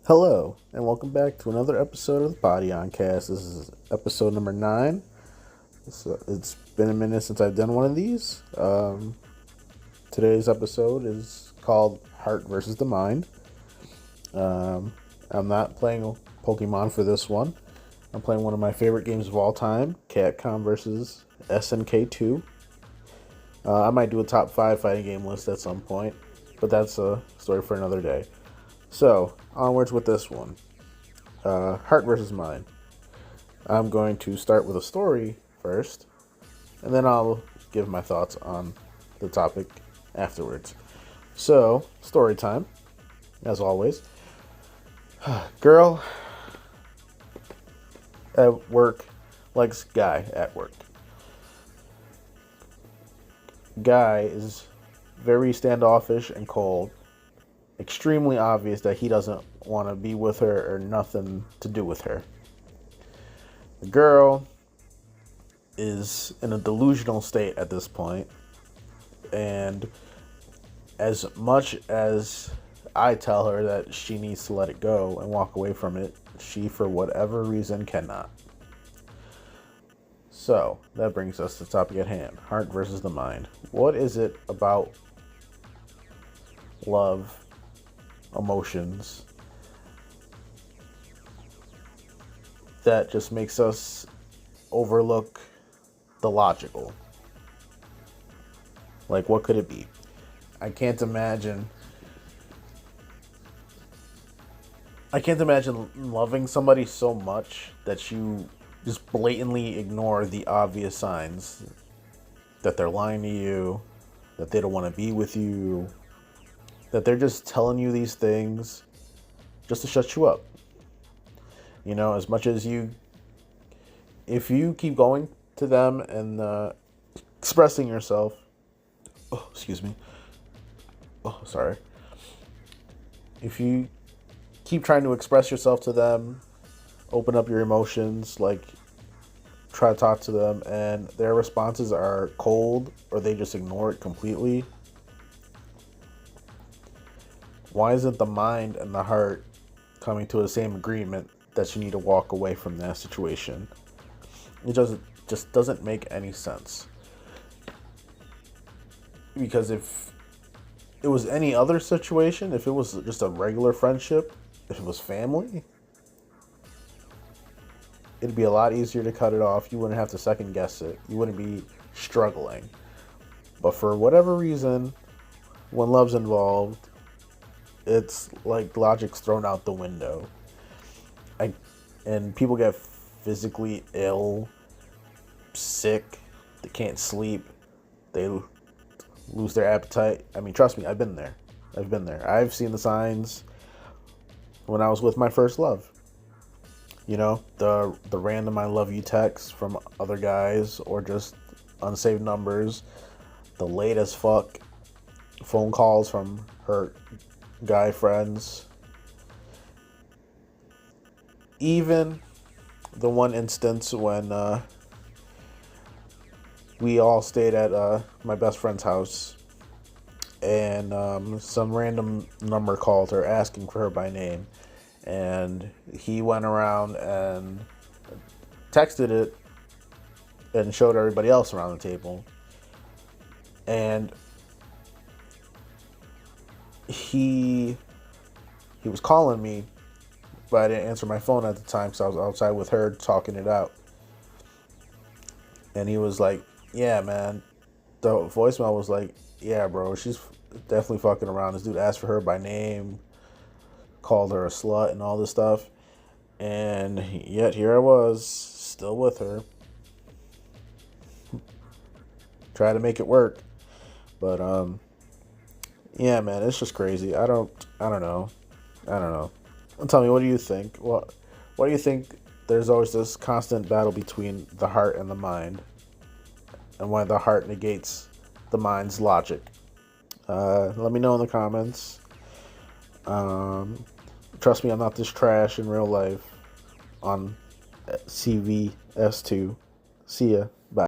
Hello, and welcome back to another episode of the Podeon-Cast. This is episode number 9. It's been a minute since I've done one of these. Today's episode is called Heart versus the Mind. I'm not playing Pokemon for this one. I'm playing one of my favorite games of all time, Capcom versus SNK2. I might do a top 5 fighting game list at some point, but that's a story for another day. So, onwards with this one. Heart versus Mind. I'm going to start with a story first, and then I'll give my thoughts on the topic afterwards. So, story time, as always. Girl at work likes guy at work. Guy is very standoffish and cold. Extremely obvious that he doesn't want to be with her or nothing to do with her. The girl is in a delusional state at this point, and as much as I tell her that she needs to let it go and walk away from it, she, for whatever reason, cannot. So, that brings us to the topic at hand, heart versus the mind. What is it about love, emotions, that just makes us overlook the logical? Like, what could it be? I can't imagine loving somebody so much that you just blatantly ignore the obvious signs that they're lying to you, that they don't want to be with you, that they're just telling you these things just to shut you up. You know, as much as if you keep going to them and expressing yourself, if you keep trying to express yourself to them, open up your emotions, like try to talk to them, and their responses are cold or they just ignore it completely, why isn't the mind and the heart coming to the same agreement that you need to walk away from that situation? It just doesn't make any sense. Because if it was any other situation, if it was just a regular friendship, if it was family, it'd be a lot easier to cut it off. You wouldn't have to second guess it. You wouldn't be struggling. But for whatever reason, when love's involved, it's like logic's thrown out the window. And people get physically ill, sick, they can't sleep, they lose their appetite. I mean, trust me, I've been there. I've seen the signs when I was with my first love. You know, the random I love you texts from other guys or just unsaved numbers, the late as fuck phone calls from her guy friends. Even the one instance when we all stayed at my best friend's house, and some random number called her asking for her by name, and he went around and texted it and showed everybody else around the table, and he was calling me, but I didn't answer my phone at the time because I was outside with her talking it out. And he was like, yeah, man. The voicemail was like, yeah, bro, she's definitely fucking around. This dude asked for her by name, called her a slut and all this stuff. And yet here I was, still with her. Try to make it work. But, yeah, man, it's just crazy. I don't know. Tell me, what do you think? Why do you think there's always this constant battle between the heart and the mind? And why the heart negates the mind's logic? Let me know in the comments. Trust me, I'm not this trash in real life on CVS2. See ya.